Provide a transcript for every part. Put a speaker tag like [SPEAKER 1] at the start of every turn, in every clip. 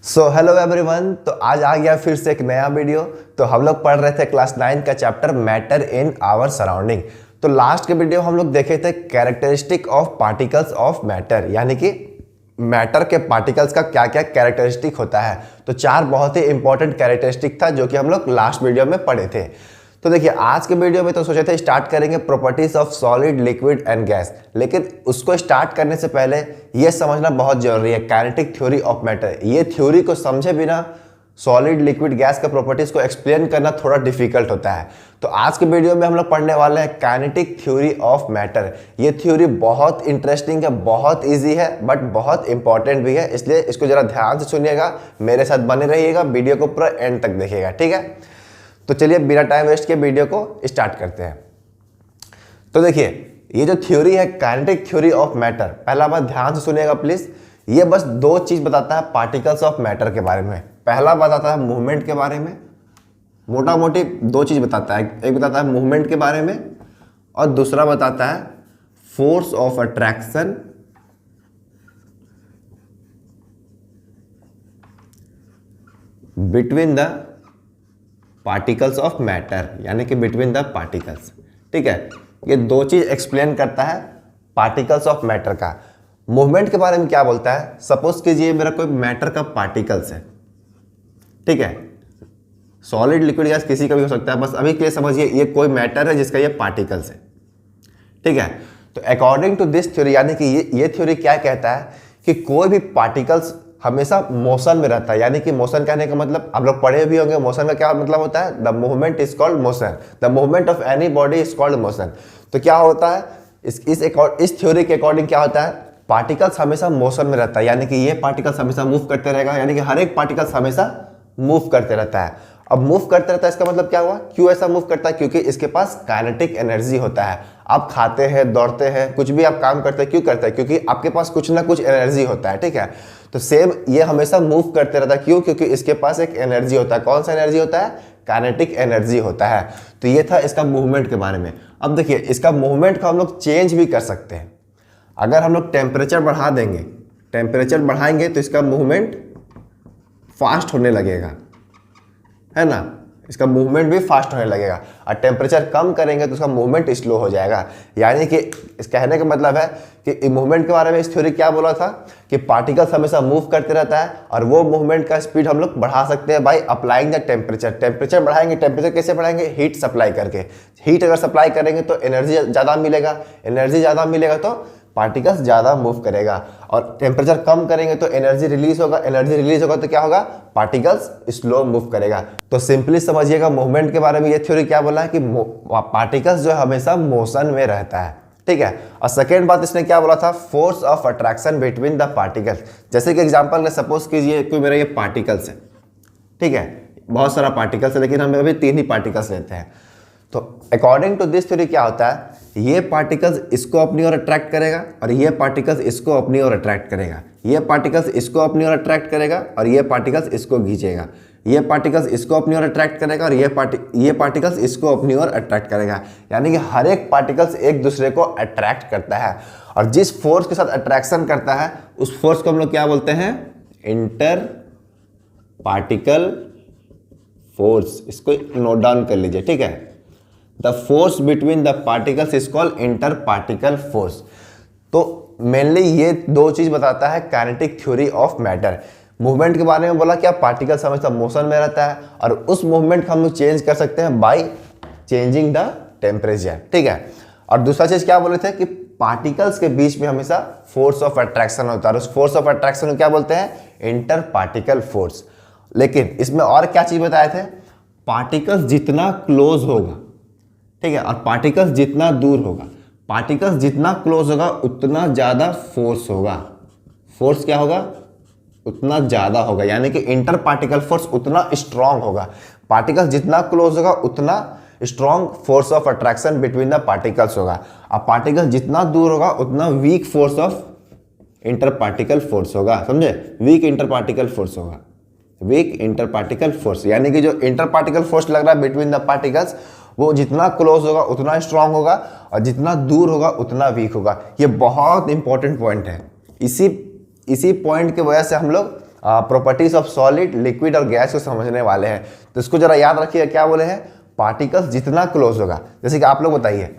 [SPEAKER 1] So hello everyone. तो आज आ गया फिर से एक नया वीडियो। तो हम लोग पढ़ रहे थे क्लास 9 का chapter matter in our surrounding. तो लास्ट के वीडियो हम लोग देखे थे characteristic of particles of matter, यानी कि मैटर के पार्टिकल्स का क्या क्या कैरेक्टरिस्टिक होता है। तो 4 बहुत ही इंपॉर्टेंट कैरेक्टरिस्टिक था जो कि हम लोग लास्ट वीडियो में पढ़े थे। तो देखिए आज के वीडियो में तो सोचे थे स्टार्ट करेंगे properties of solid, liquid and gas, लेकिन उसको स्टार्ट करने से पहले ये समझना बहुत जरूरी है काइनेटिक थ्योरी ऑफ मैटर। ये थ्योरी को समझे बिना सॉलिड, लिक्विड, गैस के प्रॉपर्टीज को एक्सप्लेन करना थोड़ा डिफिकल्ट होता है। तो आज के वीडियो में हम लोग पढ़ने वाले हैं काइनेटिक थ्योरी ऑफ मैटर। ये थ्योरी बहुत इंटरेस्टिंग है, बहुत ईजी है, बट बहुत इंपॉर्टेंट भी है, इसलिए इसको जरा ध्यान से सुनिएगा, मेरे साथ बने रहिएगा, वीडियो को पूरा एंड तक देखिएगा, ठीक है। तो चलिए बिना टाइम वेस्ट के वीडियो को स्टार्ट करते हैं। तो देखिए ये जो थ्योरी है काइनेटिक थ्योरी ऑफ मैटर, पहला बात ध्यान से सुनिएगा प्लीज। ये बस 2 चीज बताता है पार्टिकल्स ऑफ मैटर के बारे में। पहला बताता है मूवमेंट के बारे में, मोटा मोटी 2 चीज बताता है। एक बताता है मूवमेंट के बारे में और दूसरा बताता है force of attraction between the particles of matter, यानी कि बिटवीन द पार्टिकल्स। ठीक है, ये 2 चीज एक्सप्लेन करता है पार्टिकल्स ऑफ मैटर का। मूवमेंट के बारे में क्या बोलता है, सपोज कीजिए मेरा कोई मैटर का पार्टिकल्स है, ठीक है, सॉलिड, लिक्विड, गैस किसी का भी हो सकता है, बस अभी के लिए समझिए ये कोई मैटर है जिसका ये पार्टिकल्स है, ठीक है। तो अकॉर्डिंग टू दिस थ्योरी, यानी कि ये थ्योरी क्या कहता है कि कोई भी पार्टिकल्स हमेशा मोशन में रहता है। यानी कि मोशन कहने का मतलब आप लोग पढ़े भी होंगे, मोशन का क्या मतलब होता है, the movement is called motion, the movement of any body is called motion. तो क्या होता है इस थ्योरी के अकॉर्डिंग क्या होता है, पार्टिकल्स हमेशा मोशन में रहता है, यानी कि ये पार्टिकल्स हमेशा मूव करते रहेगा, यानी कि हर एक पार्टिकल्स हमेशा मूव करते रहता है। अब मूव करते रहता है इसका मतलब क्या हुआ, क्यों ऐसा मूव करता है, क्योंकि इसके पास काइनेटिक एनर्जी होता है। आप खाते हैं, दौड़ते हैं, कुछ भी आप काम करते हैं, क्यों करते हैं, क्योंकि आपके पास कुछ ना कुछ एनर्जी होता है, ठीक है। तो सेम ये हमेशा मूव करते रहता है, क्यों, क्योंकि इसके पास एक एनर्जी होता है। कौन सा एनर्जी होता है, काइनेटिक एनर्जी होता है। तो ये था इसका मूवमेंट के बारे में। अब देखिए इसका मूवमेंट को हम लोग चेंज भी कर सकते हैं। अगर हम लोग टेम्परेचर बढ़ा देंगे, टेम्परेचर बढ़ाएंगे तो इसका मूवमेंट फास्ट होने लगेगा, है ना, इसका मूवमेंट भी फास्ट होने लगेगा। और टेम्परेचर कम करेंगे तो उसका मूवमेंट स्लो हो जाएगा। यानी कि इस कहने का मतलब है कि मूवमेंट के बारे में इस थ्योरी क्या बोला था कि पार्टिकल्स हमेशा मूव करते रहता है और वो मूवमेंट का स्पीड हम लोग बढ़ा सकते हैं by applying the temperature. Temperature बढ़ाएंगे, टेम्परेचर कैसे बढ़ाएंगे, हीट सप्लाई करके। हीट अगर सप्लाई करेंगे तो एनर्जी ज़्यादा मिलेगा, एनर्जी ज़्यादा मिलेगा तो पार्टिकल्स ज़्यादा मूव करेगा, और टेम्परेचर कम करेंगे तो एनर्जी रिलीज होगा, एनर्जी रिलीज होगा तो क्या होगा, पार्टिकल्स स्लो मूव करेगा। तो सिंपली समझिएगा मूवमेंट के बारे में ये थ्योरी क्या बोला है कि पार्टिकल्स जो है हमेशा मोशन में रहता है, ठीक है। और सेकेंड बात इसने क्या बोला था, force of attraction between the particles. जैसे कि एग्जाम्पल में सपोज कीजिए कोई मेरा ये पार्टिकल्स है, ठीक है, बहुत सारा पार्टिकल्स है, लेकिन हम अभी 3 ही पार्टिकल्स लेते हैं। तो अकॉर्डिंग टू दिस थ्योरी क्या होता है, ये पार्टिकल्स इसको अपनी ओर अट्रैक्ट करेगा और ये पार्टिकल्स इसको अपनी ओर अट्रैक्ट करेगा, ये पार्टिकल्स इसको अपनी ओर अट्रैक्ट करेगा और ये पार्टिकल्स इसको खींचेगा, ये पार्टिकल्स इसको अपनी ओर अट्रैक्ट करेगा और ये पार्टिकल्स इसको अपनी ओर अट्रैक्ट करेगा। यानी कि हर एक पार्टिकल्स एक दूसरे को अट्रैक्ट करता है, और जिस फोर्स के साथ अट्रैक्शन करता है उस फोर्स को हम लोग क्या बोलते हैं, इंटर पार्टिकल फोर्स। इसको नोट डाउन कर लीजिए, ठीक है। The force between the particles is called inter particle force. तो मेनली ये 2 चीज बताता है kinetic theory of matter. Movement के बारे में बोला क्या, पार्टिकल्स हमेशा मोशन में रहता है और उस मूवमेंट को हम लोग चेंज कर सकते हैं बाय चेंजिंग द टेम्परेचर, ठीक है। और दूसरा चीज क्या बोले थे कि पार्टिकल्स के बीच में हमेशा फोर्स ऑफ अट्रैक्शन होता है और उस फोर्स ऑफ अट्रैक्शन को क्या बोलते हैं, इंटर पार्टिकल फोर्स। लेकिन इसमें और क्या चीज बताए थे, पार्टिकल्स जितना क्लोज होगा, ठीक है, और पार्टिकल्स जितना दूर होगा, पार्टिकल्स जितना क्लोज होगा उतना ज़्यादा फोर्स होगा। फोर्स क्या होगा, उतना ज़्यादा होगा, यानी कि इंटर पार्टिकल फोर्स उतना स्ट्रांग होगा। पार्टिकल्स जितना क्लोज होगा उतना strong force of attraction between the particles होगा, और पार्टिकल्स जितना दूर होगा उतना weak force of inter particle force होगा। समझे, वीक इंटर पार्टिकल फोर्स होगा, वीक इंटर पार्टिकल फोर्स। यानी कि जो इंटर पार्टिकल फोर्स लग रहा है बिटवीन द पार्टिकल्स, वो जितना क्लोज होगा उतना स्ट्रांग होगा और जितना दूर होगा उतना वीक होगा। ये बहुत इंपॉर्टेंट पॉइंट है। इसी पॉइंट की वजह से हम लोग प्रॉपर्टीज ऑफ सॉलिड, लिक्विड और गैस को समझने वाले हैं। तो इसको जरा याद रखिएगा, क्या बोले हैं, पार्टिकल्स जितना क्लोज होगा, जैसे कि आप लोग बताइए,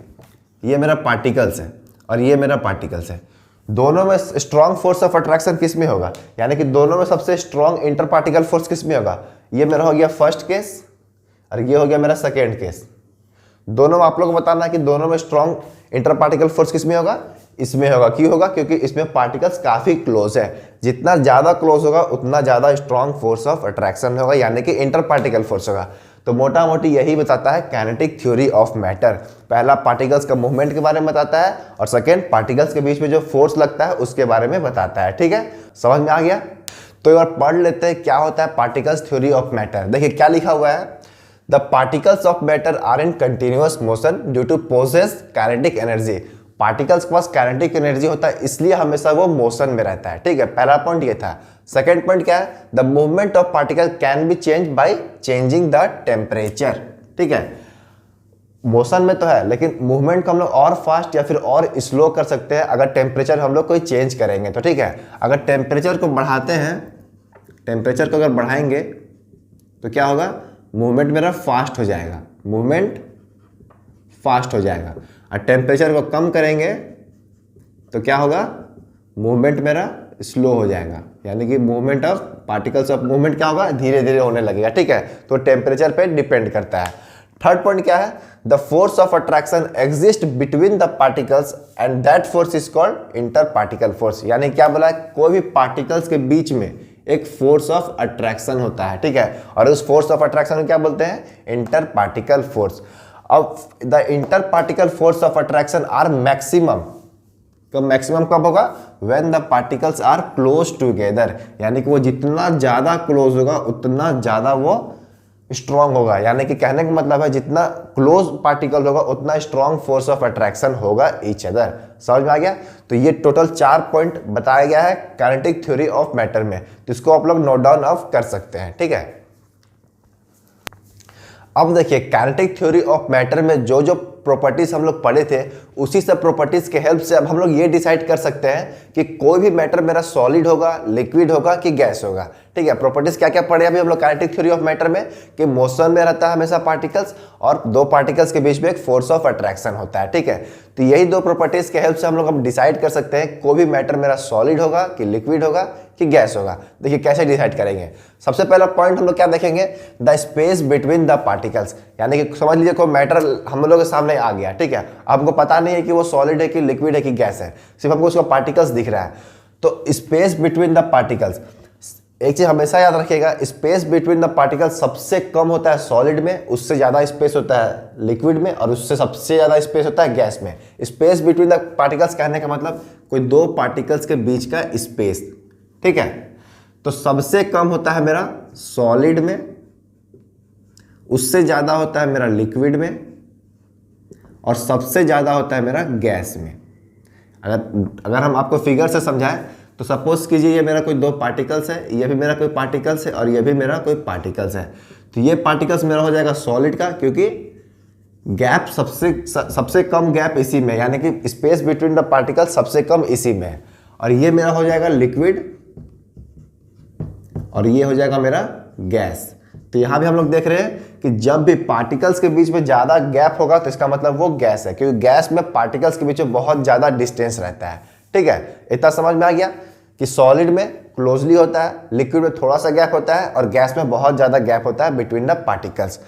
[SPEAKER 1] ये मेरा पार्टिकल्स है और ये मेरा पार्टिकल्स है, दोनों में स्ट्रॉन्ग फोर्स ऑफ अट्रैक्शन किस में होगा, यानी कि दोनों में सबसे स्ट्रॉन्ग इंटर पार्टिकल फोर्स किस में होगा। ये मेरा हो गया फर्स्ट केस और ये हो गया मेरा सेकेंड केस। दोनों में आप लोग को बताना है कि दोनों में स्ट्रॉन्ग इंटर पार्टिकल फोर्स किस में होगा, इसमें होगा। क्यों होगा, क्योंकि इसमें पार्टिकल्स काफी क्लोज है। जितना ज्यादा क्लोज होगा उतना ज्यादा स्ट्रॉन्ग फोर्स ऑफ अट्रैक्शन होगा, यानी कि इंटर पार्टिकल फोर्स होगा। तो मोटा मोटी यही बताता है काइनेटिक थ्योरी ऑफ मैटर। पहला पार्टिकल्स का मूवमेंट के बारे में बताता है और सेकेंड पार्टिकल्स के बीच में जो फोर्स लगता है उसके बारे में बताता है। ठीक है, समझ में आ गया। तो एक बार पढ़ लेते हैं क्या होता है पार्टिकल्स थ्योरी ऑफ मैटर। देखिए क्या लिखा हुआ है, the particles of matter are in continuous motion due to possess kinetic energy. Particles के पास काइनेटिक एनर्जी होता है, इसलिए हमेशा वो मोशन में रहता है। ठीक है, पहला पॉइंट ये था। सेकेंड पॉइंट क्या है, the movement of particle can be change by changing the temperature. ठीक है, मोशन में तो है लेकिन मूवमेंट को हम लोग और फास्ट या फिर और स्लो कर सकते हैं अगर टेम्परेचर हम लोग कोई चेंज करेंगे तो। ठीक है, अगर टेम्परेचर को बढ़ाते हैं, टेम्परेचर को अगर बढ़ाएंगे तो क्या होगा, मूवमेंट मेरा फास्ट हो जाएगा, मूवमेंट फास्ट हो जाएगा। और टेम्परेचर को कम करेंगे तो क्या होगा, मूवमेंट मेरा स्लो हो जाएगा, यानी कि movement of particles of movement क्या होगा, धीरे धीरे होने लगेगा। ठीक है, तो टेम्परेचर पे डिपेंड करता है। थर्ड पॉइंट क्या है, the force of attraction exist between the particles and that force is called inter particle force. यानी क्या बोला है, कोई भी पार्टिकल्स के बीच में एक फोर्स ऑफ अट्रैक्शन होता है। ठीक है, और उस फोर्स ऑफ अट्रैक्शन को क्या बोलते हैं, इंटर पार्टिकल फोर्स। अब the inter particle force of attraction are maximum, तो मैक्सिमम कब होगा, when the particles are close together, यानी कि वो जितना ज्यादा क्लोज होगा उतना ज्यादा वो स्ट्रॉन्ग होगा। यानी कि कहने का मतलब है जितना क्लोज पार्टिकल होगा उतना स्ट्रॉन्ग फोर्स ऑफ अट्रैक्शन होगा ईच अदर। समझ में आ गया। तो ये टोटल 4 पॉइंट बताया गया है काइनेटिक थ्योरी ऑफ मैटर में, तो इसको आप लोग नोट डाउन ऑफ कर सकते हैं। ठीक है, अब देखिए काइनेटिक थ्योरी ऑफ मैटर में जो जो प्रॉपर्टीज हम लोग पढ़े थे उसी सब प्रॉपर्टीज के हेल्प से अब हम लोग ये डिसाइड कर सकते हैं कि कोई भी मैटर मेरा सॉलिड होगा, लिक्विड होगा कि गैस होगा। ठीक है, प्रॉपर्टीज क्या क्या पढ़े अभी हम लोग काइनेटिक थ्योरी ऑफ मैटर में, कि मोशन में रहता है हमेशा पार्टिकल्स और दो पार्टिकल्स के बीच में एक फोर्स ऑफ अट्रैक्शन होता है। ठीक है, तो यही दो प्रॉपर्टीज के हेल्प से हम लोग अब डिसाइड कर सकते हैं कोई भी मैटर मेरा सॉलिड होगा कि लिक्विड होगा कि गैस होगा। देखिए कैसे डिसाइड करेंगे। सबसे पहला पॉइंट हम लोग क्या देखेंगे, the space between the particles. यानी कि समझ लीजिए कोई मैटर हम लोग के सामने आ गया। ठीक है, हमको पता नहीं है कि वो सॉलिड है कि लिक्विड है कि गैस है, सिर्फ हमको उसका पार्टिकल्स दिख रहा है। तो स्पेस बिटवीन द पार्टिकल्स, एक चीज हमेशा याद रखिएगा, स्पेस बिटवीन द पार्टिकल्स सबसे कम होता है सॉलिड में, उससे ज्यादा स्पेस होता है लिक्विड में और उससे सबसे ज्यादा स्पेस होता है गैस में। स्पेस बिटवीन द पार्टिकल्स कहने का मतलब कोई दो पार्टिकल्स के बीच का स्पेस। ठीक है, तो सबसे कम होता है मेरा सॉलिड में, उससे ज्यादा होता है मेरा लिक्विड में और सबसे ज्यादा होता है मेरा गैस में। अगर हम आपको फिगर से समझाएं तो सपोज कीजिए ये मेरा कोई दो पार्टिकल्स है, ये भी मेरा कोई पार्टिकल्स है और ये भी मेरा कोई पार्टिकल्स है। तो ये पार्टिकल्स मेरा हो जाएगा सॉलिड का, क्योंकि गैप सबसे कम गैप इसी में, यानी कि स्पेस बिटवीन द पार्टिकल्स सबसे कम इसी में है। और ये मेरा हो जाएगा लिक्विड और ये हो जाएगा मेरा गैस। तो यहां भी हम लोग देख रहे हैं कि जब भी पार्टिकल्स के बीच में ज्यादा गैप होगा तो इसका मतलब वो गैस है, क्योंकि गैस में पार्टिकल्स के बीच में बहुत ज्यादा डिस्टेंस रहता है। ठीक है, इतना समझ में आ गया कि सॉलिड में क्लोजली होता है, लिक्विड में थोड़ा सा गैप होता है और गैस में बहुत ज्यादा गैप होता है बिटवीन द पार्टिकल्स।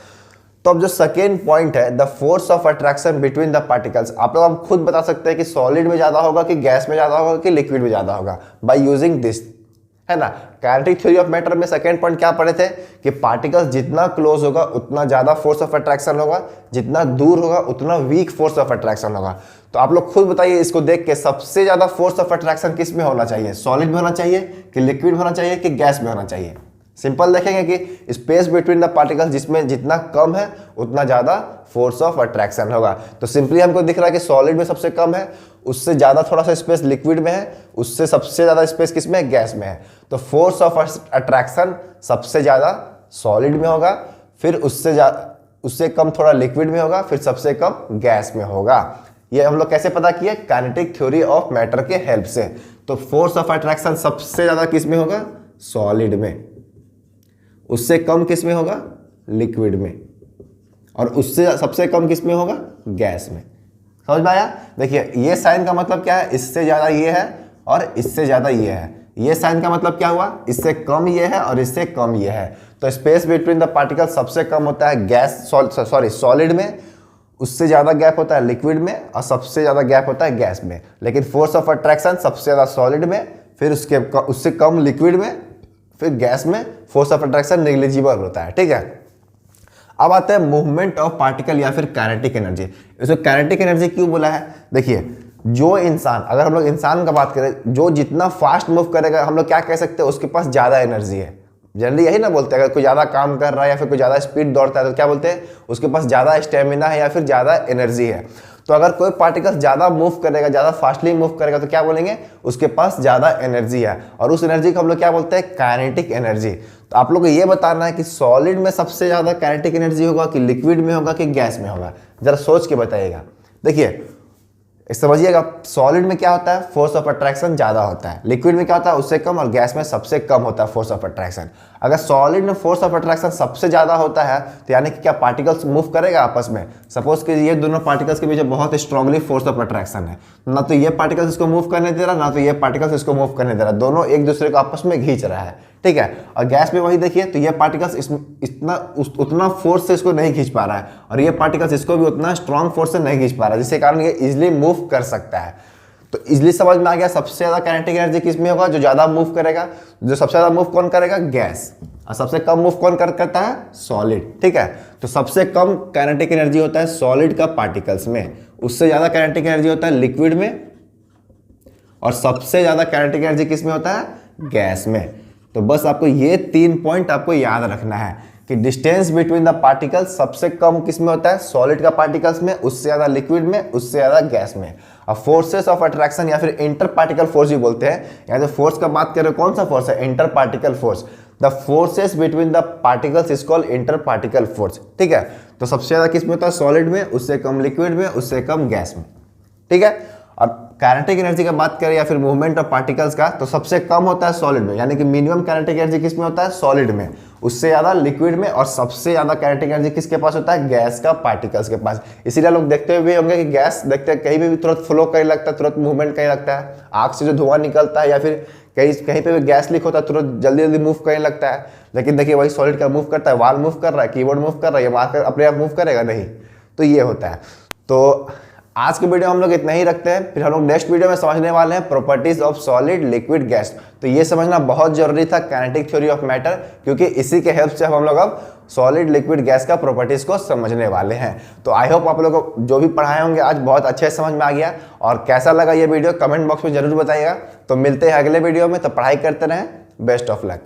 [SPEAKER 1] तो अब जो सेकेंड पॉइंट है, the force of attraction between the particles, आप लोग खुद बता सकते हैं कि सॉलिड में ज्यादा होगा कि गैस में ज्यादा होगा कि लिक्विड में ज्यादा होगा, बाय यूजिंग दिस, है ना। काइनेटिक थ्योरी ऑफ मैटर में सेकंड पॉइंट क्या पढ़े थे कि पार्टिकल्स जितना क्लोज होगा उतना ज्यादा फोर्स ऑफ अट्रैक्शन होगा, जितना दूर होगा उतना वीक फोर्स ऑफ अट्रैक्शन होगा। तो आप लोग खुद बताइए इसको देख के, सबसे ज्यादा फोर्स ऑफ अट्रैक्शन किस में होना चाहिए, सॉलिड में होना चाहिए कि लिक्विड में होना चाहिए कि गैस में होना चाहिए। सिंपल देखेंगे कि स्पेस बिटवीन द पार्टिकल्स जिसमें जितना कम है उतना ज्यादा फोर्स ऑफ अट्रैक्शन होगा। तो सिंपली हमको दिख रहा है कि सॉलिड में सबसे कम है, उससे ज्यादा थोड़ा सा स्पेस लिक्विड में है, उससे सबसे ज्यादा स्पेस किस में है, गैस में है। तो फोर्स ऑफ अट्रैक्शन सबसे ज्यादा सॉलिड में होगा, फिर उससे कम थोड़ा लिक्विड में होगा, फिर सबसे कम गैस में होगा। ये हम लोग कैसे पता किए, काइनेटिक थ्योरी ऑफ मैटर के हेल्प से। तो फोर्स ऑफ अट्रैक्शन सबसे ज्यादा किस में होगा, सॉलिड में, उससे कम किस में होगा, लिक्विड में, और उससे सबसे कम किस में होगा, गैस में। समझ में आया? देखिए ये साइन का मतलब क्या है, इससे ज़्यादा ये है और इससे ज़्यादा ये है। ये साइन का मतलब क्या हुआ, इससे कम ये है और इससे कम ये है। तो स्पेस बिटवीन द पार्टिकल सबसे कम होता है गैस सॉलिड में, उससे ज़्यादा गैप होता है लिक्विड में, और सबसे ज़्यादा गैप होता है गैस में। लेकिन फोर्स ऑफ अट्रैक्शन सबसे ज़्यादा सॉलिड में, फिर उससे कम लिक्विड में, फिर गैस में फोर्स ऑफ अट्रैक्शन नेग्लिजिबल होता है। ठीक है, अब आता है मूवमेंट ऑफ पार्टिकल या फिर काइनेटिक एनर्जी। इसको काइनेटिक एनर्जी क्यों बोला है, देखिए जो इंसान, अगर हम लोग इंसान का बात करें, जो जितना फास्ट मूव करेगा हम लोग क्या कह सकते हैं, उसके पास ज़्यादा एनर्जी है। जनरली यही ना बोलते हैं, अगर कोई ज़्यादा काम कर रहा है या फिर कोई ज़्यादा स्पीड दौड़ता है तो क्या बोलते हैं, उसके पास ज़्यादा स्टेमिना है या फिर ज़्यादा एनर्जी है। तो अगर कोई पार्टिकल ज़्यादा मूव करेगा, ज़्यादा फास्टली मूव करेगा तो क्या बोलेंगे, उसके पास ज़्यादा एनर्जी है, और उस एनर्जी को हम लोग क्या बोलते हैं, काइनेटिक एनर्जी। तो आप लोग को ये बताना है कि सॉलिड में सबसे ज़्यादा काइनेटिक एनर्जी होगा कि लिक्विड में होगा कि गैस में होगा, जरा सोच के बताइएगा। देखिए समझिएगा, सॉलिड में क्या होता है, फोर्स ऑफ अट्रैक्शन ज़्यादा होता है, लिक्विड में क्या होता है, उससे कम, और गैस में सबसे कम होता है फोर्स ऑफ अट्रैक्शन। अगर सॉलिड में फोर्स ऑफ अट्रैक्शन सबसे ज़्यादा होता है तो यानी कि क्या पार्टिकल्स मूव करेगा आपस में। सपोज कि ये दोनों पार्टिकल्स के बीच बहुत स्ट्रांगली फोर्स ऑफ अट्रैक्शन है, ना तो ये पार्टिकल्स इसको मूव करने दे रहा, ना तो ये पार्टिकल्स इसको मूव करने दे रहा, दोनों एक दूसरे को आपस में खींच रहा है। ठीक है, और गैस में वही देखिए, तो ये पार्टिकल्स उतना फोर्स से इसको नहीं खींच पा रहा है, और ये पार्टिकल्स इसको भी उतना स्ट्रांग फोर्स से नहीं खींच पा रहा है, जिसके कारण ये इजिली मूव कर सकता है। तो इजिली समझ में आ गया, सबसे ज़्यादा काइनेटिक एनर्जी किस में होगा, जो ज़्यादा मूव करेगा। जो सबसे ज़्यादा मूव कौन करेगा, गैस, और सबसे कम मूव कौन करता है, सॉलिड। ठीक है, तो सबसे कम काइनेटिक एनर्जी होता है सॉलिड का पार्टिकल्स में, उससे ज़्यादा काइनेटिक एनर्जी होता है लिक्विड में, और सबसे ज़्यादा काइनेटिक एनर्जी किस में होता है, गैस में। तो बस आपको ये 3 पॉइंट आपको याद रखना है कि डिस्टेंस बिटवीन द पार्टिकल्स सबसे कम किस में होता है, सॉलिड का पार्टिकल्स में, उससे ज़्यादा लिक्विड में, उससे ज़्यादा गैस में। अब फोर्सेस ऑफ अट्रैक्शन या फिर इंटर पार्टिकल फोर्स भी बोलते हैं, यहाँ जो फोर्स का बात कर रहे हो कौन सा फोर्स है, inter particle force. The forces between the particles is called inter particle force. ठीक है, तो सबसे ज़्यादा किस में होता है, सॉलिड में, उससे कम लिक्विड में, उससे कम गैस में। ठीक है, और काइनेटिक एनर्जी का बात करें या फिर मूवमेंट ऑफ पार्टिकल्स का, तो सबसे कम होता है सॉलिड में, यानी कि मिनिमम काइनेटिक एनर्जी किस में होता है, सॉलिड में, उससे ज़्यादा लिक्विड में, और सबसे ज़्यादा काइनेटिक एनर्जी किसके पास होता है, गैस का पार्टिकल्स के पास। इसीलिए लोग देखते हुए होंगे कि गैस देखते हैं कहीं भी तुरंत फ्लो करने लगता है, तुरंत मूवमेंट करने लगता है, आग से जो धुआं निकलता है या फिर कहीं पे भी गैस लीक होता है तुरंत जल्दी जल्दी मूव करने लगता है। लेकिन देखिए वही सॉलिड का मूव करता है, वॉल मूव कर रहा है, कीबोर्ड मूव कर रहा है, ये मार्कर अपने आप मूव करेगा नहीं। तो ये होता है। तो आज के वीडियो हम लोग इतना ही रखते हैं, फिर हम लोग नेक्स्ट वीडियो में समझने वाले हैं properties of solid, liquid, gas. तो ये समझना बहुत जरूरी था, काइनेटिक थ्योरी ऑफ मैटर, क्योंकि इसी के हेल्प से हम लोग अब सॉलिड, लिक्विड, गैस का प्रॉपर्टीज को समझने वाले हैं। तो आई होप आप लोगों को जो भी पढ़ाए होंगे आज बहुत अच्छे से समझ में आ गया, और कैसा लगा ये वीडियो कमेंट बॉक्स में जरूर बताइएगा। तो मिलते हैं अगले वीडियो में, तो पढ़ाई करते रहें, बेस्ट ऑफ लक।